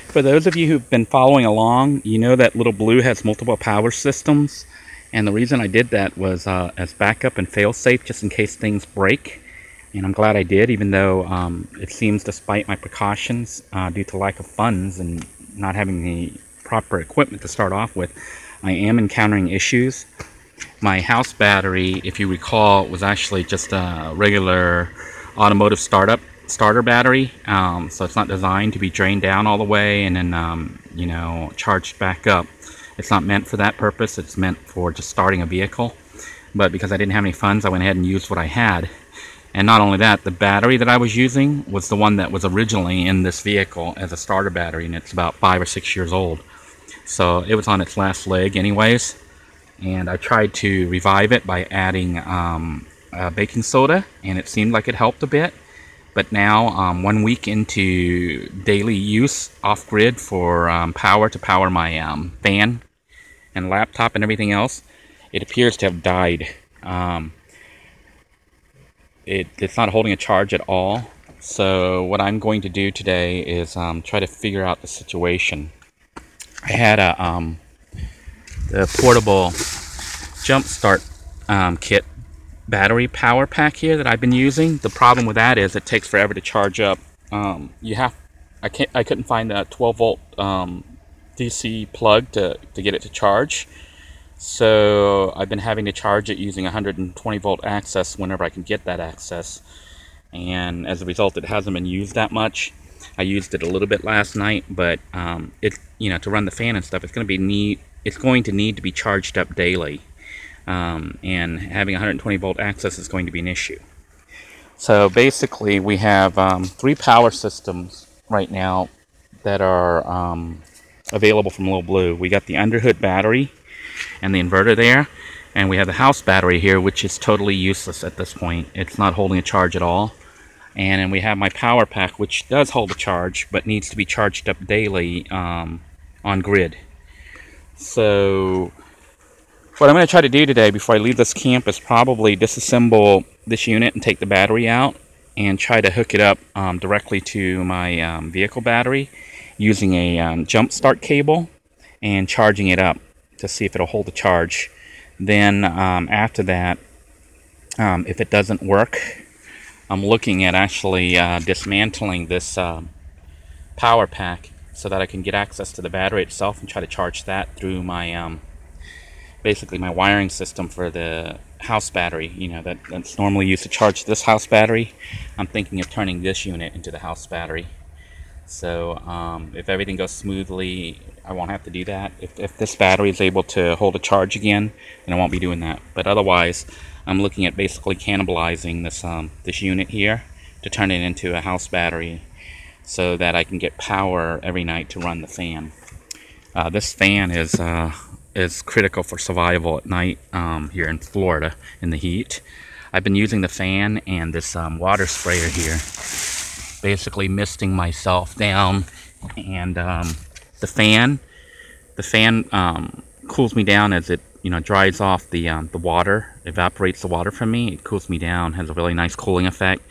For those of you who've been following along, you know that Lil Blue has multiple power systems, and the reason I did that was as backup and fail-safe, just in case things break. And I'm glad I did, even though it seems, despite my precautions, due to lack of funds and not having the proper equipment to start off with, I am encountering issues. My house battery, if you recall, was actually just a regular automotive starter battery, so it's not designed to be drained down all the way and then you know, charged back up. It's not meant for that purpose. It's meant for just starting a vehicle. But because I didn't have any funds, I went ahead and used what I had. And not only that, the battery that I was using was the one that was originally in this vehicle as a starter battery, and it's about 5 or 6 years old, so it was on its last leg anyways. And I tried to revive it by adding baking soda, and it seemed like it helped a bit. But now, 1 week into daily use off-grid for power to power my fan and laptop and everything else, it appears to have died. It's not holding a charge at all. So what I'm going to do today is try to figure out the situation. I had the portable jump start kit battery power pack here that I've been using. The problem with that is it takes forever to charge up. I couldn't find a 12-volt DC plug to get it to charge, so I've been having to charge it using 120-volt access whenever I can get that access, and as a result it hasn't been used that much. I used it a little bit last night, but you know, to run the fan and stuff, it's going to need to be charged up daily. And having 120-volt access is going to be an issue. So basically we have 3 power systems right now that are available from Lil Blue. We got the underhood battery and the inverter there, and we have the house battery here, which is totally useless at this point. It's not holding a charge at all. And then we have my power pack, which does hold a charge but needs to be charged up daily on grid. So what I'm going to try to do today before I leave this camp is probably disassemble this unit and take the battery out and try to hook it up directly to my vehicle battery using a jump start cable and charging it up to see if it'll hold the charge. Then after that, if it doesn't work, I'm looking at actually dismantling this power pack so that I can get access to the battery itself and try to charge that through my basically my wiring system for the house battery, you know, that's normally used to charge this house battery. I'm thinking of turning this unit into the house battery. So if everything goes smoothly, I won't have to do that. If this battery is able to hold a charge again, then I won't be doing that. But otherwise, I'm looking at basically cannibalizing this unit here to turn it into a house battery so that I can get power every night to run the fan. This fan is critical for survival at night here in Florida in the heat. I've been using the fan and this water sprayer here, basically misting myself down, and the fan cools me down as it, you know, dries off the water, evaporates the water from me. It cools me down, has a really nice cooling effect.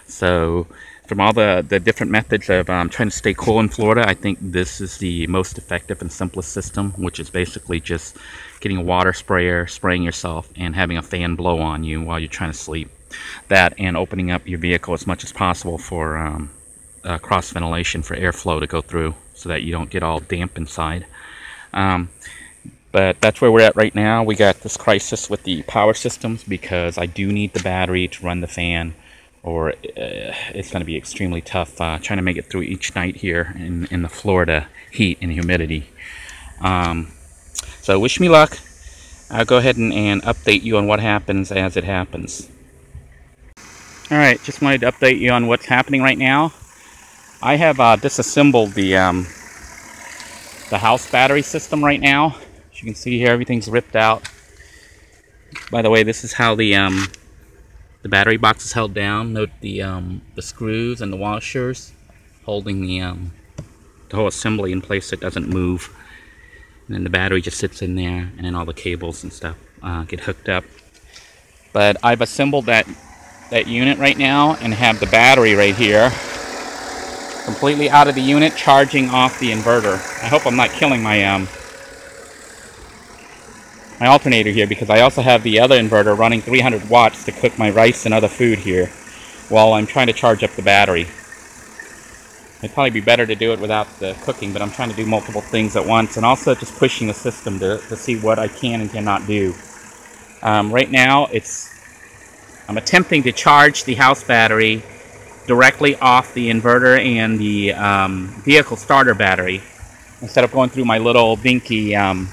So from all the different methods of trying to stay cool in Florida, I think this is the most effective and simplest system, which is basically just getting a water sprayer, spraying yourself, and having a fan blow on you while you're trying to sleep. That and opening up your vehicle as much as possible for cross ventilation, for airflow to go through so that you don't get all damp inside. But that's where we're at right now. We got this crisis with the power systems because I do need the battery to run the fan, or it's going to be extremely tough trying to make it through each night here in the Florida heat and humidity. So wish me luck. I'll go ahead and update you on what happens as it happens. Alright, just wanted to update you on what's happening right now. I have disassembled the house battery system right now. As you can see here, everything's ripped out. By the way, this is how the battery box is held down. Note the screws and the washers holding the whole assembly in place so it doesn't move. And then the battery just sits in there, and then all the cables and stuff get hooked up. But I've assembled that unit right now and have the battery right here. completely out of the unit, charging off the inverter. I hope I'm not killing my my alternator here, because I also have the other inverter running 300 watts to cook my rice and other food here while I'm trying to charge up the battery. It'd probably be better to do it without the cooking, but I'm trying to do multiple things at once, and also just pushing the system to see what I can and cannot do. Right now, I'm attempting to charge the house battery directly off the inverter and the vehicle starter battery, instead of going through my little dinky, I don't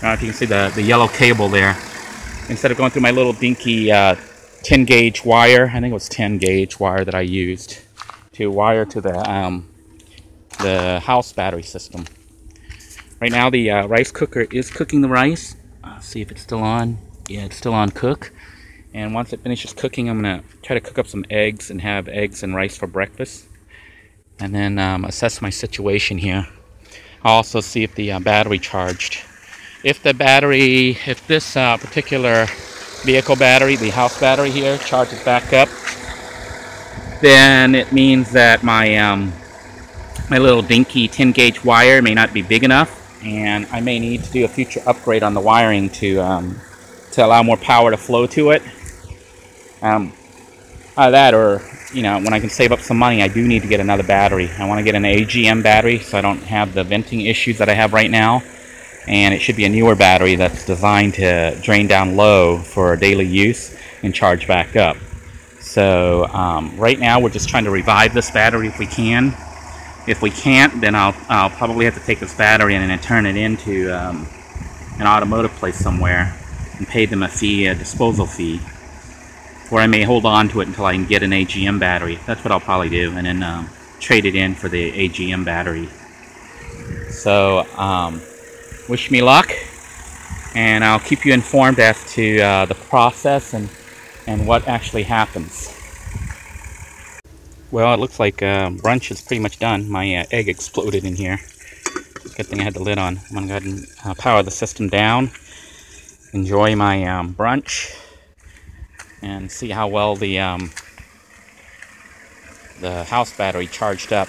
know if you can see the yellow cable there. Instead of going through my little dinky 10 gauge wire, I think it was 10 gauge wire that I used to wire to the house battery system. Right now the rice cooker is cooking the rice. See if it's still on. Yeah, it's still on cook. And once it finishes cooking, I'm going to try to cook up some eggs and have eggs and rice for breakfast. And then assess my situation here. I'll also see if the battery charged. If this particular vehicle battery, the house battery here, charges back up, then it means that my my little dinky 10 gauge wire may not be big enough, and I may need to do a future upgrade on the wiring to allow more power to flow to it. That, or when I can save up some money, I do need to get another battery. I want to get an AGM battery so I don't have the venting issues that I have right now. And it should be a newer battery that's designed to drain down low for daily use and charge back up. So right now we're just trying to revive this battery if we can. If we can't, then I'll probably have to take this battery and then turn it into an automotive place somewhere and pay them a fee, a disposal fee. Or I may hold on to it until I can get an AGM battery. That's what I'll probably do, and then trade it in for the AGM battery. So wish me luck, and I'll keep you informed as to the process and what actually happens. Well, it looks like brunch is pretty much done. My egg exploded in here. Good thing I had the lid on. I'm going to go ahead and power the system down, enjoy my brunch, and see how well the house battery charged up.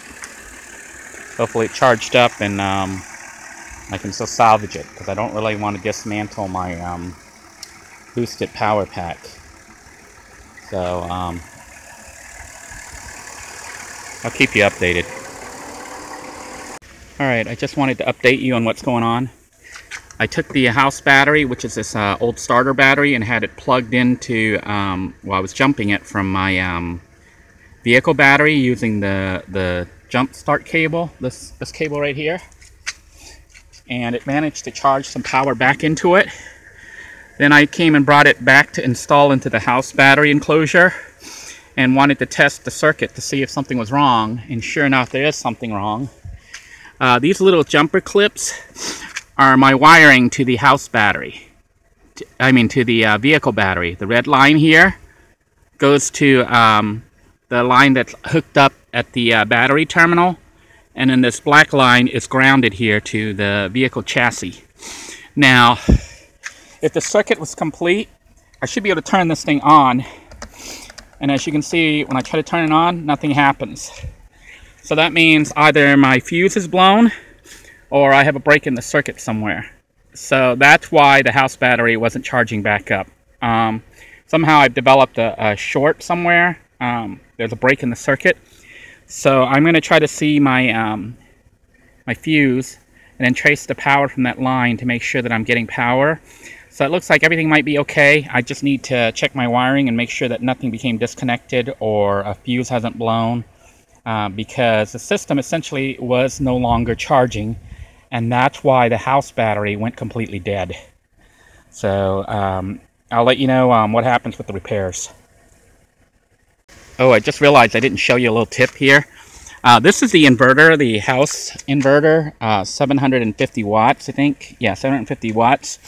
Hopefully it charged up and I can still salvage it, because I don't really want to dismantle my boosted power pack. So I'll keep you updated. Alright, I just wanted to update you on what's going on. I took the house battery, which is this old starter battery, and had it plugged into, well, I was jumping it from my vehicle battery using the jump start cable, this cable right here. And it managed to charge some power back into it. Then I came and brought it back to install into the house battery enclosure and wanted to test the circuit to see if something was wrong, and sure enough there is something wrong. These little jumper clips are my wiring to the house battery, to the vehicle battery. The red line here goes to the line that's hooked up at the battery terminal, and then this black line is grounded here to the vehicle chassis. Now, if the circuit was complete, I should be able to turn this thing on, and as you can see, when I try to turn it on, nothing happens. So that means either my fuse is blown or I have a break in the circuit somewhere. So that's why the house battery wasn't charging back up. Somehow I've developed a short somewhere. There's a break in the circuit. So I'm going to try to see my my fuse and then trace the power from that line to make sure that I'm getting power. So it looks like everything might be okay. I just need to check my wiring and make sure that nothing became disconnected or a fuse hasn't blown, because the system essentially was no longer charging, and that's why the house battery went completely dead. So I'll let you know what happens with the repairs. Oh, I just realized I didn't show you a little tip here. This is the inverter, the house inverter, 750 watts, I think. Yeah, 750 watts.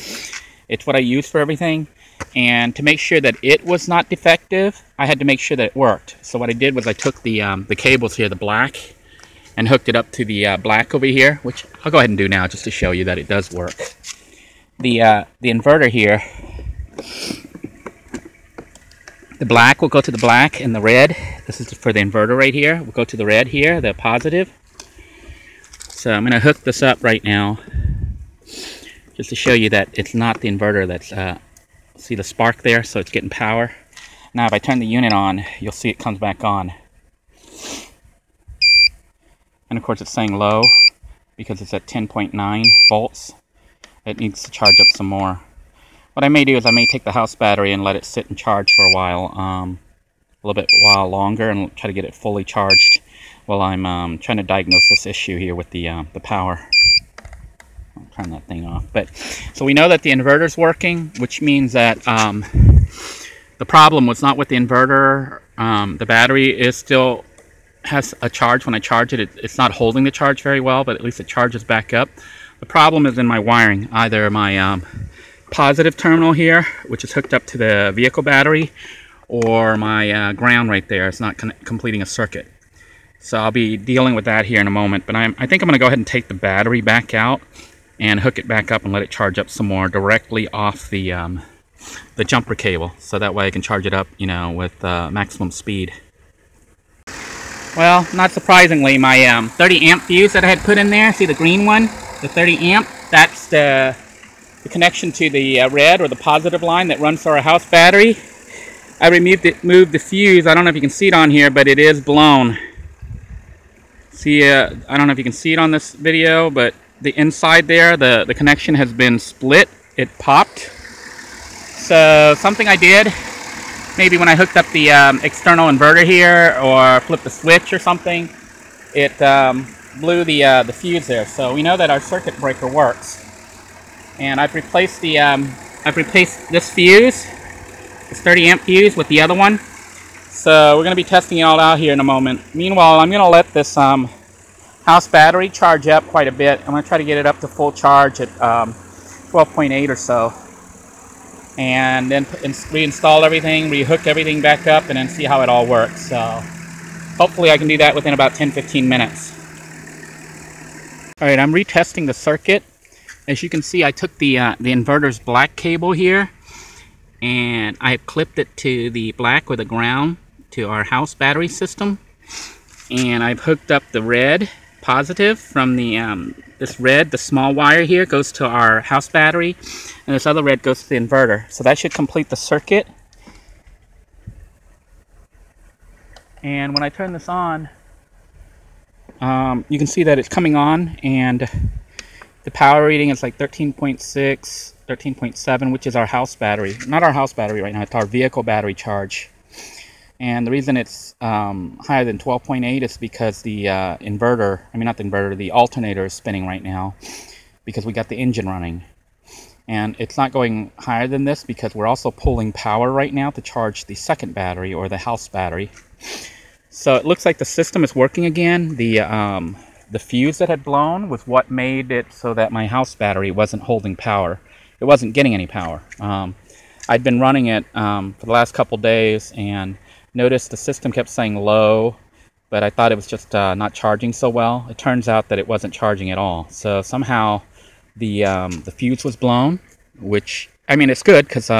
It's what I use for everything. And to make sure that it was not defective, I had to make sure that it worked. So what I did was I took the cables here, the black, and hooked it up to the black over here, which I'll go ahead and do now just to show you that it does work. The inverter here The black will go to the black, and the red, this is for the inverter right here, will go to the red here, the positive. So I'm going to hook this up right now, just to show you that it's not the inverter that's, see the spark there, so it's getting power. Now if I turn the unit on, you'll see it comes back on. And of course it's saying low, because it's at 10.9 volts. It needs to charge up some more. What I may do is I may take the house battery and let it sit and charge for a while, a little bit longer, and try to get it fully charged while I'm trying to diagnose this issue here with the power. I'll turn that thing off. But so we know that the inverter's working, which means that the problem was not with the inverter. The battery is still has a charge. When I charge it, it's not holding the charge very well, but at least it charges back up. The problem is in my wiring, either my positive terminal here, which is hooked up to the vehicle battery, or my ground right there. It's not completing a circuit. So I'll be dealing with that here in a moment, but I think I'm going to go ahead and take the battery back out and hook it back up and let it charge up some more directly off the jumper cable, so that way I can charge it up, you know, with maximum speed. Well, not surprisingly, my 30 amp fuse that I had put in there, see the green one, the 30 amp, that's the connection to the red or the positive line that runs to our house battery. I moved the fuse. I don't know if you can see it on here, but it is blown. See, I don't know if you can see it on this video, but the inside there, the connection has been split. It popped. So something I did, maybe when I hooked up the external inverter here, or flipped the switch or something, it blew the fuse there. So we know that our circuit breaker works. And I've replaced this fuse, this 30 amp fuse, with the other one. So we're going to be testing it all out here in a moment. Meanwhile, I'm going to let this house battery charge up quite a bit. I'm going to try to get it up to full charge at 12.8 or so. And then reinstall everything, rehook everything back up, and then see how it all works. So hopefully I can do that within about 10-15 minutes. Alright, I'm retesting the circuit. As you can see, I took the inverter's black cable here, and I have clipped it to the black or the ground to our house battery system. And I've hooked up the red positive from the this red, the small wire here, goes to our house battery, and this other red goes to the inverter. So that should complete the circuit. And when I turn this on, you can see that it's coming on, and the power reading is like 13.6, 13.7, which is our house battery. Not our house battery right now, it's our vehicle battery charge. And the reason it's higher than 12.8 is because the inverter, I mean not the inverter, the alternator is spinning right now because we got the engine running. And it's not going higher than this because we're also pulling power right now to charge the second battery, or the house battery. So it looks like the system is working again. The fuse that had blown was what made it so that my house battery wasn't holding power. It wasn't getting any power. I'd been running it for the last couple days and noticed the system kept saying low, but I thought it was just not charging so well. It turns out that it wasn't charging at all. So somehow the fuse was blown, which, I mean, it's good because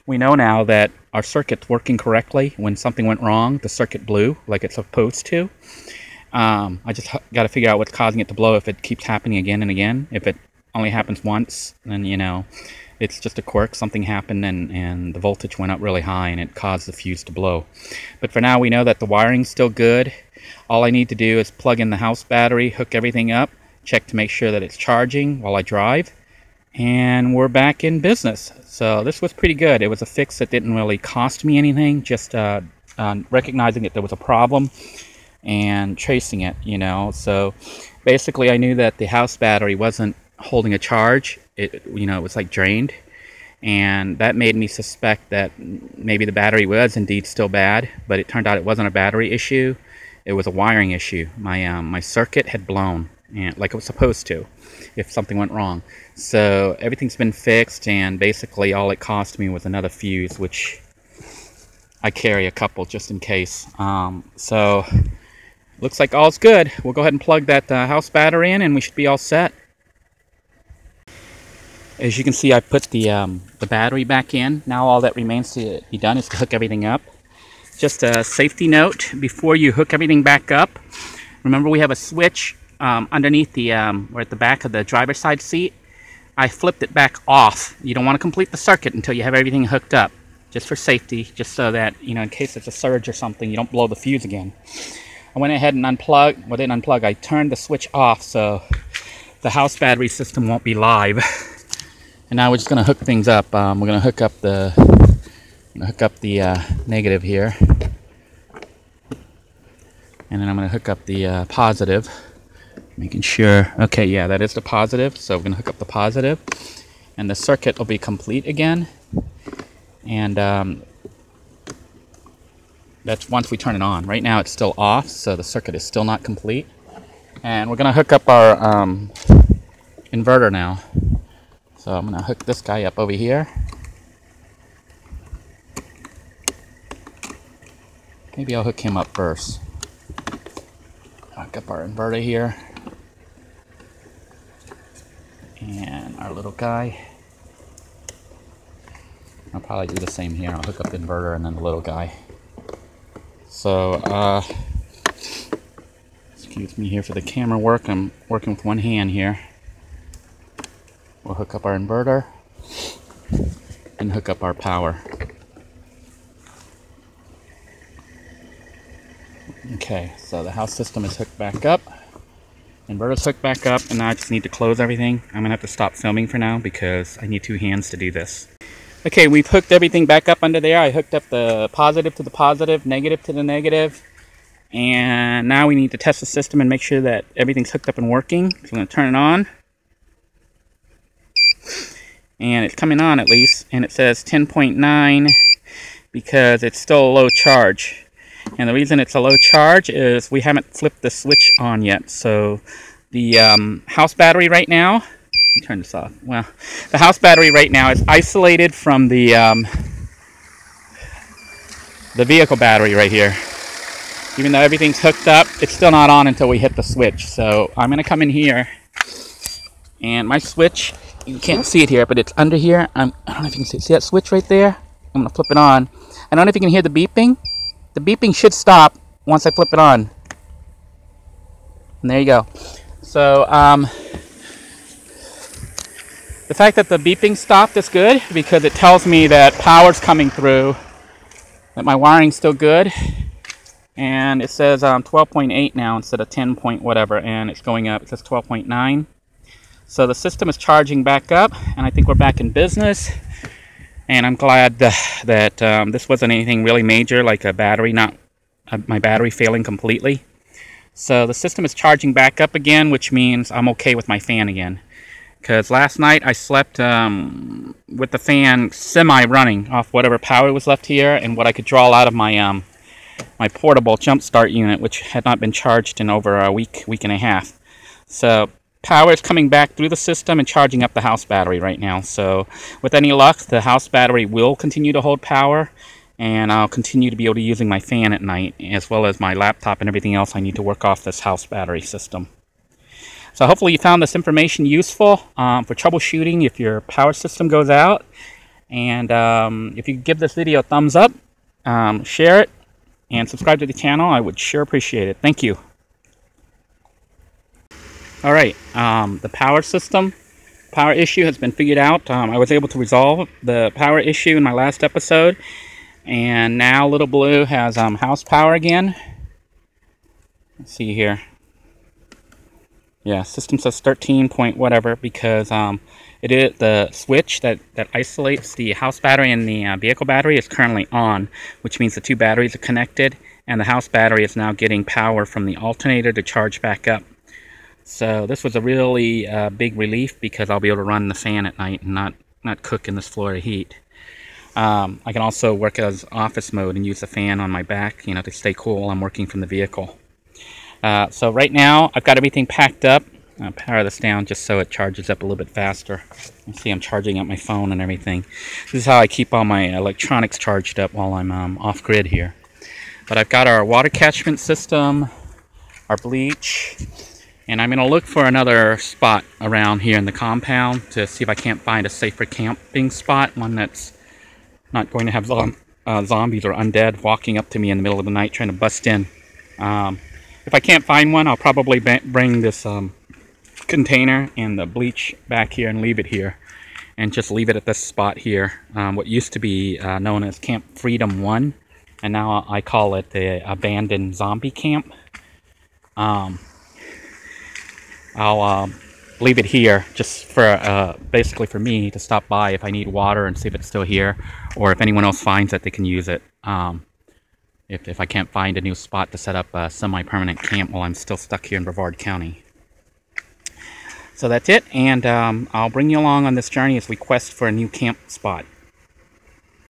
we know now that our circuit's working correctly. When something went wrong, the circuit blew like it's supposed to. I just got to figure out what's causing it to blow. If it keeps happening again and again, if it only happens once, then, you know, it's just a quirk. Something happened and the voltage went up really high and it caused the fuse to blow. But for now, we know that the wiring's still good. All I need to do is plug in the house battery, hook everything up, check to make sure that it's charging while I drive, and we're back in business. So this was pretty good. It was a fix that didn't really cost me anything, just recognizing that there was a problem and tracing it, you know. So basically I knew that the house battery wasn't holding a charge. It, you know, it was like drained, and that made me suspect that maybe the battery was indeed still bad, but it turned out it wasn't a battery issue. It was a wiring issue. My circuit had blown, and like it was supposed to if something went wrong. So everything's been fixed, and basically all it cost me was another fuse, which I carry a couple just in case. So looks like all's good. We'll go ahead and plug that house battery in, and we should be all set. As you can see, I put the battery back in. Now all that remains to be done is to hook everything up. Just a safety note before you hook everything back up. Remember, we have a switch underneath the or at the back of the driver's side seat. I flipped it back off. You don't want to complete the circuit until you have everything hooked up, just for safety, just so that, you know, in case there's a surge or something, you don't blow the fuse again. I went ahead and unplugged. Well, didn't unplug. I turned the switch off so the house battery system won't be live. And now we're just gonna hook things up. We're gonna hook up the negative here, and then I'm gonna hook up the positive, making sure. Okay, yeah, that is the positive. So we're gonna hook up the positive, and the circuit will be complete again. And that's once we turn it on. Right now it's still off, so the circuit is still not complete. And we're gonna hook up our inverter now. So I'm gonna hook this guy up over here. Maybe I'll hook him up first. Hook up our inverter here. And our little guy. I'll probably do the same here. I'll hook up the inverter and then the little guy. So, excuse me here for the camera work. I'm working with one hand here. We'll hook up our inverter and hook up our power. Okay, so the house system is hooked back up. Inverter's hooked back up, and now I just need to close everything. I'm gonna have to stop filming for now because I need two hands to do this. Okay, we've hooked everything back up under there. I hooked up the positive to the positive, negative to the negative. And now we need to test the system and make sure that everything's hooked up and working. So I'm gonna turn it on. And it's coming on at least. And it says 10.9 because it's still a low charge. And the reason it's a low charge is we haven't flipped the switch on yet. So the house battery right now, let me turn this off. Well, the house battery right now is isolated from the vehicle battery right here. Even though everything's hooked up, it's still not on until we hit the switch. So I'm gonna come in here, and my switch, you can't see it here, but it's under here. I don't know if you can see that switch right there. I'm gonna flip it on. I don't know if you can hear the beeping. The beeping should stop once I flip it on. And there you go. So the fact that the beeping stopped is good because it tells me that power's coming through, that my wiring's still good. And it says 12.8 now instead of 10 point whatever, and it's going up. It says 12.9. So the system is charging back up, and I think we're back in business. And I'm glad that this wasn't anything really major, like a battery, my battery failing completely. So the system is charging back up again, which means I'm okay with my fan again. Because last night I slept with the fan semi-running off whatever power was left here and what I could draw out of my my portable jump start unit, which had not been charged in over a week and a half. So power is coming back through the system and charging up the house battery right now. So with any luck, the house battery will continue to hold power, and I'll continue to be able to using my fan at night, as well as my laptop and everything else I need to work off this house battery system. So hopefully you found this information useful for troubleshooting if your power system goes out. And if you give this video a thumbs up, share it, and subscribe to the channel, I would sure appreciate it. Thank you. Alright, the power issue has been figured out. I was able to resolve the power issue in my last episode, and now Lil Blue has house power again. Let's see here. Yeah, system says 13 point whatever because it is the switch that isolates the house battery and the vehicle battery is currently on, which means the two batteries are connected, and the house battery is now getting power from the alternator to charge back up. So this was a really big relief because I'll be able to run the fan at night and not cook in this Florida heat. I can also work as office mode and use the fan on my back, you know, to stay cool while I'm working from the vehicle. So right now I've got everything packed up. I'll power this down just so it charges up a little bit faster. You see I'm charging up my phone and everything. This is how I keep all my electronics charged up while I'm off grid here. But I've got our water catchment system, our bleach, and I'm going to look for another spot around here in the compound to see if I can't find a safer camping spot, one that's not going to have zombies or undead walking up to me in the middle of the night trying to bust in. If I can't find one, I'll probably bring this container and the bleach back here and leave it here. And just leave it at this spot here. What used to be known as Camp Freedom 1. And now I call it the Abandoned Zombie Camp. I'll leave it here just for basically for me to stop by if I need water and see if it's still here, or if anyone else finds it, they can use it. If I can't find a new spot to set up a semi-permanent camp while I'm still stuck here in Brevard County. So that's it, and I'll bring you along on this journey as we quest for a new camp spot.